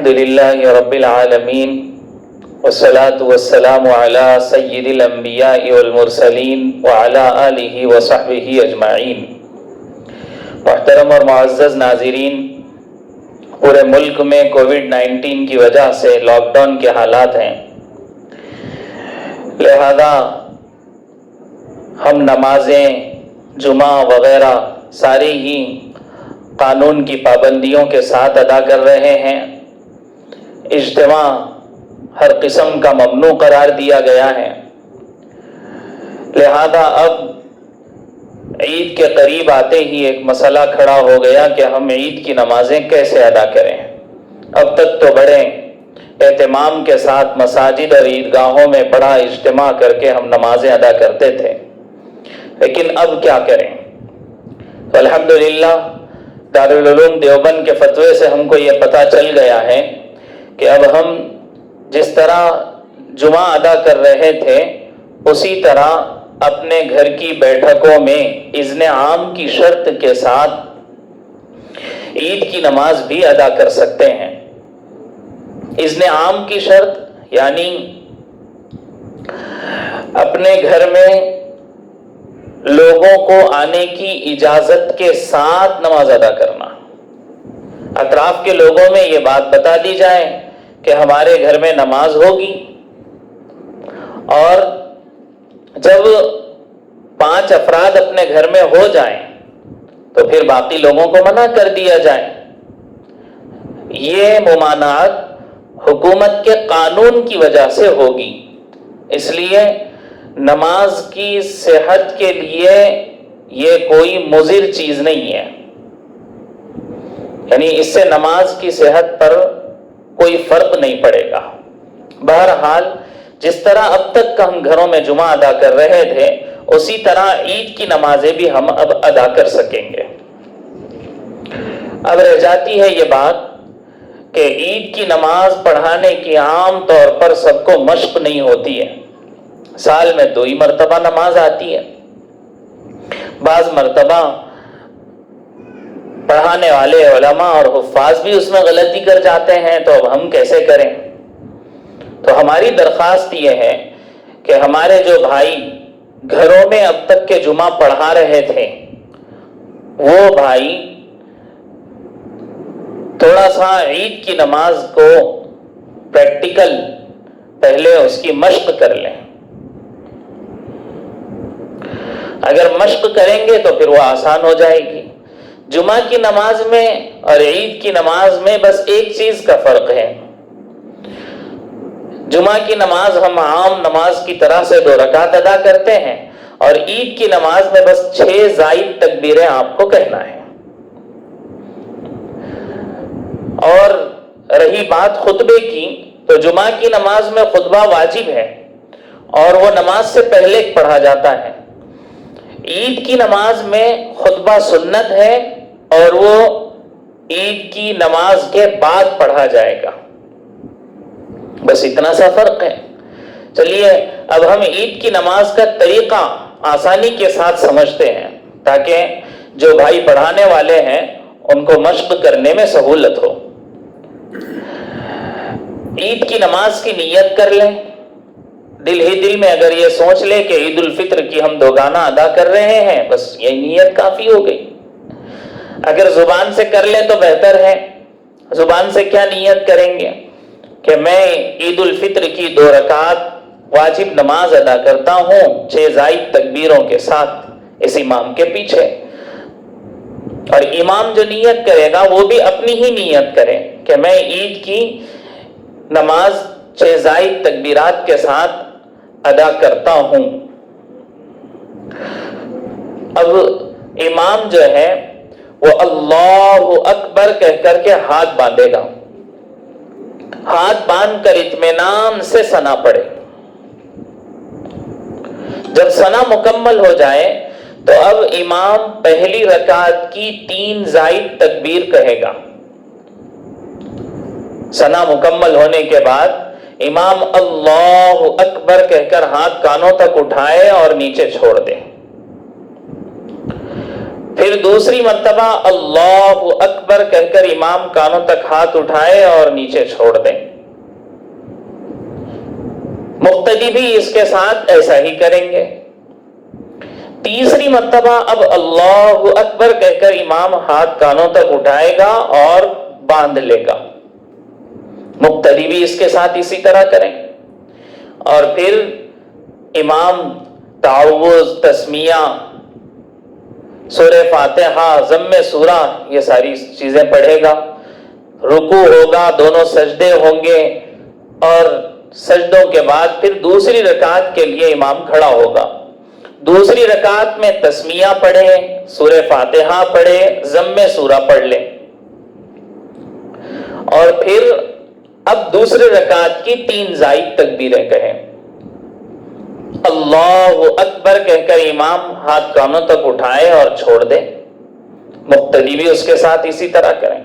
الحمد للہ رب العالمین والصلاة والسلام علی سید الانبیاء والمرسلین وعلی آلہ وصحبہ اجمعین۔ محترم اور معزز ناظرین، پورے ملک میں کووڈ-19 کی وجہ سے لاک ڈاؤن کے حالات ہیں، لہذا ہم نمازیں جمعہ وغیرہ ساری ہی قانون کی پابندیوں کے ساتھ ادا کر رہے ہیں۔ اجتماع ہر قسم کا ممنوع قرار دیا گیا ہے، لہذا اب عید کے قریب آتے ہی ایک مسئلہ کھڑا ہو گیا کہ ہم عید کی نمازیں کیسے ادا کریں۔ اب تک تو بڑے اہتمام کے ساتھ مساجد اور عیدگاہوں میں بڑا اجتماع کر کے ہم نمازیں ادا کرتے تھے، لیکن اب کیا کریں؟ تو الحمدللہ دارالعلوم دیوبند کے فتوے سے ہم کو یہ پتہ چل گیا ہے کہ اب ہم جس طرح جمعہ ادا کر رہے تھے اسی طرح اپنے گھر کی بیٹھکوں میں اذن عام کی شرط کے ساتھ عید کی نماز بھی ادا کر سکتے ہیں۔ اذن عام کی شرط یعنی اپنے گھر میں لوگوں کو آنے کی اجازت کے ساتھ نماز ادا کرنا، اطراف کے لوگوں میں یہ بات بتا دی جائے کہ ہمارے گھر میں نماز ہوگی، اور جب 5 افراد اپنے گھر میں ہو جائیں تو پھر باقی لوگوں کو منع کر دیا جائے۔ یہ ممانعت حکومت کے قانون کی وجہ سے ہوگی، اس لیے نماز کی صحت کے لیے یہ کوئی مضر چیز نہیں ہے، یعنی اس سے نماز کی صحت پر کوئی فرق نہیں پڑے گا۔ بہرحال جس طرح اب تک ہم گھروں میں جمعہ ادا کر رہے تھے اسی طرح عید کی نمازیں بھی ہم اب ادا کر سکیں گے۔ اب رہ جاتی ہے یہ بات کہ عید کی نماز پڑھانے کی عام طور پر سب کو مشق نہیں ہوتی ہے، سال میں 2 ہی مرتبہ نماز آتی ہے، بعض مرتبہ پڑھانے والے علماء اور حفاظ بھی اس میں غلطی کر جاتے ہیں، تو اب ہم کیسے کریں؟ تو ہماری درخواست یہ ہے کہ ہمارے جو بھائی گھروں میں اب تک کے جمعہ پڑھا رہے تھے وہ بھائی تھوڑا سا عید کی نماز کو پریکٹیکل پہلے اس کی مشق کر لیں۔ اگر مشق کریں گے تو پھر وہ آسان ہو جائے گی۔ جمعہ کی نماز میں اور عید کی نماز میں بس ایک چیز کا فرق ہے، جمعہ کی نماز ہم عام نماز کی طرح سے 2 رکعت ادا کرتے ہیں، اور عید کی نماز میں بس 6 زائد تکبیریں آپ کو کہنا ہے۔ اور رہی بات خطبے کی، تو جمعہ کی نماز میں خطبہ واجب ہے اور وہ نماز سے پہلے پڑھا جاتا ہے۔ عید کی نماز میں خطبہ سنت ہے اور وہ عید کی نماز کے بعد پڑھا جائے گا، بس اتنا سا فرق ہے۔ چلیے اب ہم عید کی نماز کا طریقہ آسانی کے ساتھ سمجھتے ہیں تاکہ جو بھائی پڑھانے والے ہیں ان کو مشق کرنے میں سہولت ہو۔ عید کی نماز کی نیت کر لیں، دل ہی دل میں اگر یہ سوچ لے کہ عید الفطر کی ہم 2 گانا ادا کر رہے ہیں، بس یہ نیت کافی ہو گئی۔ اگر زبان سے کر لیں تو بہتر ہے۔ زبان سے کیا نیت کریں گے کہ میں عید الفطر کی 2 رکعت واجب نماز ادا کرتا ہوں 6 زائد تکبیروں کے ساتھ اس امام کے پیچھے، اور امام جو نیت کرے گا وہ بھی اپنی ہی نیت کرے کہ میں عید کی نماز 6 زائد تکبیرات کے ساتھ ادا کرتا ہوں۔ اب امام جو ہے وہ اللہ اکبر کہہ کر کے ہاتھ باندھے گا، ہاتھ باندھ کر اطمینان سے ثنا پڑھے۔ جب ثنا مکمل ہو جائے تو اب امام پہلی رکعت کی 3 زائد تکبیر کہے گا۔ ثنا مکمل ہونے کے بعد امام اللہ اکبر کہہ کر ہاتھ کانوں تک اٹھائے اور نیچے چھوڑ دے۔ پھر دوسری مرتبہ اللہ اکبر کہہ کر امام کانوں تک ہاتھ اٹھائے اور نیچے چھوڑ دیں. مقتدی بھی اس کے ساتھ ایسا ہی کریں گے. تیسری مرتبہ اب اللہ اکبر کہہ کر امام ہاتھ کانوں تک اٹھائے گا اور باندھ لے گا. مقتدی بھی اس کے ساتھ اسی طرح کریں. اور پھر امام تعوذ، تسمیہ، سورہ فاتحہ، ضم سورہ، یہ ساری چیزیں پڑھے گا. رکوع ہوگا، دونوں سجدے ہوں گے، اور سجدوں کے بعد پھر دوسری رکعت کے لیے امام کھڑا ہوگا. دوسری رکعت میں تسمیہ پڑھے، سورہ فاتحہ پڑھے، ضم سورہ پڑھ لے. اور پھر اب دوسری رکعت کی 3 زائد تکبیریں کہیں. اللہ اکبر کہہ کر امام ہاتھ کانوں تک اٹھائے اور چھوڑ دے. مقتدی بھی اس کے ساتھ اسی طرح کریں.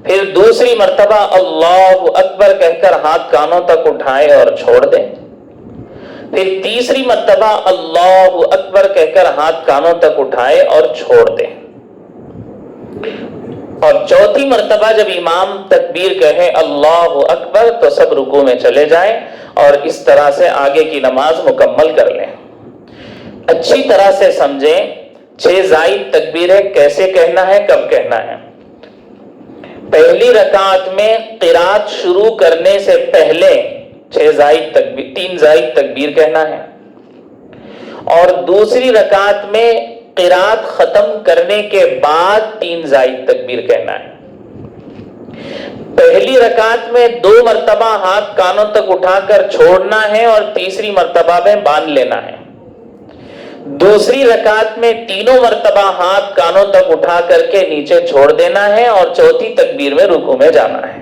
پھر دوسری مرتبہ اللہ اکبر کہہ کر ہاتھ کانوں تک اٹھائے اور چھوڑ دیں. پھر تیسری مرتبہ اللہ اکبر کہہ کر ہاتھ کانوں تک اٹھائے اور چھوڑ دیں. اور چوتھی مرتبہ جب امام تکبیر کہے اللہ اکبر تو سب رکوع میں چلے جائیں اور اس طرح سے آگے کی نماز مکمل کر لیں. اچھی طرح سے سمجھیں 6 زائد تکبیریں کیسے کہنا ہے، کب کہنا ہے. پہلی رکعت میں قرات شروع کرنے سے پہلے 3 زائد تکبیر کہنا ہے. اور دوسری رکعت میں قرات ختم کرنے کے بعد 3 زائد تکبیر کہنا ہے. پہلی رکعت میں 2 مرتبہ ہاتھ کانوں تک اٹھا کر چھوڑنا ہے اور تیسری مرتبہ میں باندھ لینا ہے. دوسری رکعت میں 3 مرتبہ ہاتھ کانوں تک اٹھا کر کے نیچے چھوڑ دینا ہے اور چوتھی تکبیر میں رکوع میں جانا ہے.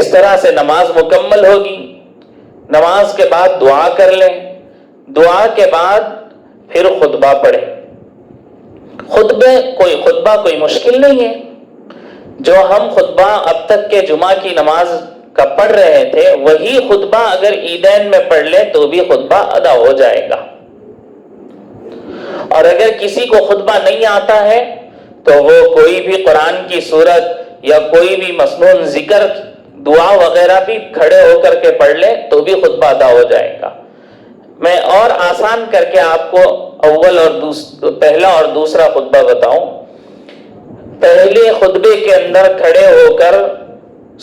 اس طرح سے نماز مکمل ہوگی. نماز کے بعد دعا کر لیں. دعا کے بعد پھر خطبہ پڑھیں. خطبہ کوئی مشکل نہیں ہے. جو ہم خطبہ اب تک کے جمعہ کی نماز کا پڑھ رہے تھے وہی خطبہ اگر عیدین میں پڑھ لیں تو بھی خطبہ ادا ہو جائے گا. اور اگر کسی کو خطبہ نہیں آتا ہے تو وہ کوئی بھی قرآن کی سورت یا کوئی بھی مسنون ذکر، دعا وغیرہ بھی کھڑے ہو کر کے پڑھ لے تو بھی خطبہ ادا ہو جائے گا. میں اور آسان کر کے آپ کو پہلا اور دوسرا خطبہ بتاؤں. پہلے خطبے کے اندر کھڑے ہو کر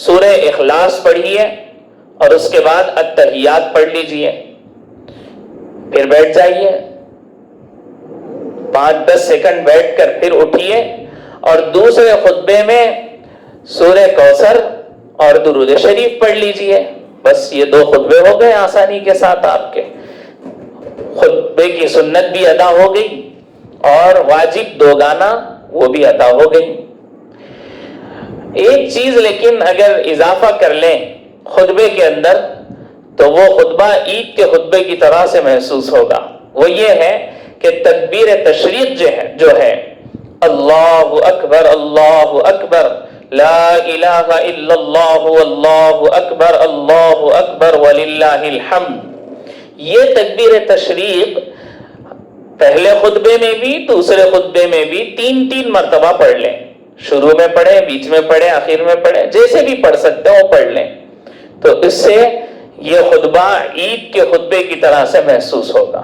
سورہ اخلاص پڑھیے اور اس کے بعد التحیات پڑھ لیجئے. پھر بیٹھ جائیے، 5-10 سیکنڈ بیٹھ کر پھر اٹھیے اور دوسرے خطبے میں سورہ کوثر اور درود شریف پڑھ لیجئے. بس یہ 2 خطبے ہو گئے آسانی کے ساتھ. آپ کے خطبے کی سنت بھی ادا ہو گئی اور واجب 2 گانا وہ بھی ادا ہو گئی. ایک چیز لیکن اگر اضافہ کر لیں خطبے کے اندر تو وہ خطبہ عید کے خطبے کی طرح سے محسوس ہوگا. وہ یہ ہے کہ تکبیر تشریق جو ہے اللہ اکبر اللہ اکبر لا الہ الا اللہ اللہ اکبر وللہ الحمد، یہ تکبیر تشریق پہلے خطبے میں بھی دوسرے خطبے میں بھی 3 مرتبہ پڑھ لیں. شروع میں پڑھیں، بیچ میں پڑھیں، آخر میں پڑھیں، جیسے بھی پڑھ سکتے ہیں وہ پڑھ لیں. تو اس سے یہ خطبہ عید کے خطبے کی طرح سے محسوس ہوگا.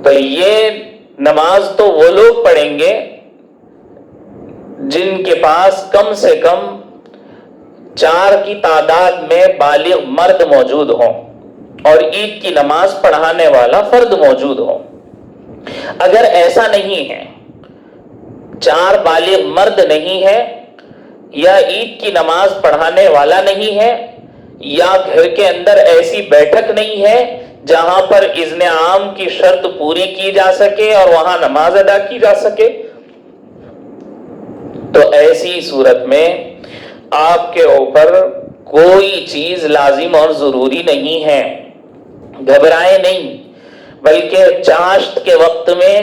تو یہ نماز تو وہ لوگ پڑھیں گے جن کے پاس کم سے کم 4 کی تعداد میں بالغ مرد موجود ہوں اور عید کی نماز پڑھانے والا فرد موجود ہو. اگر ایسا نہیں ہے، 4 بالغ مرد نہیں ہے یا عید کی نماز پڑھانے والا نہیں ہے یا گھر کے اندر ایسی بیٹھک نہیں ہے جہاں پر اذن عام کی شرط پوری کی جا سکے اور وہاں نماز ادا کی جا سکے، تو ایسی صورت میں آپ کے اوپر کوئی چیز لازم اور ضروری نہیں ہے. گھبرائیں نہیں، بلکہ چاشت کے وقت میں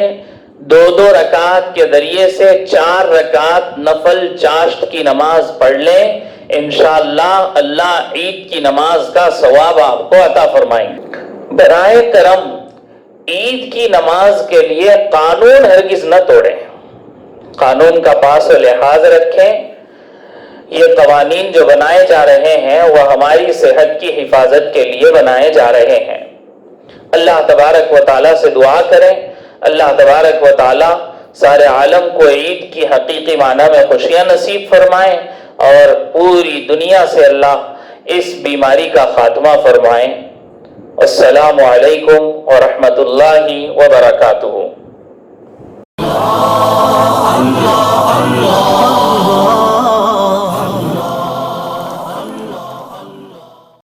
2 رکعت کے ذریعے سے 4 رکعت نفل چاشت کی نماز پڑھ لیں. انشاءاللہ اللہ عید کی نماز کا ثواب آپ کو عطا فرمائیں. برائے کرم عید کی نماز کے لیے قانون ہرگز نہ توڑیں، قانون کا پاس و لحاظ رکھیں۔ یہ قوانین جو بنائے جا رہے ہیں وہ ہماری صحت کی حفاظت کے لیے بنائے جا رہے ہیں۔ اللہ تبارک و تعالیٰ سے دعا کریں، اللہ تبارک و تعالیٰ سارے عالم کو عید کی حقیقی معنی میں خوشیاں نصیب فرمائیں، اور پوری دنیا سے اللہ اس بیماری کا خاتمہ فرمائیں۔ السلام علیکم ورحمۃ اللہ وبرکاتہ۔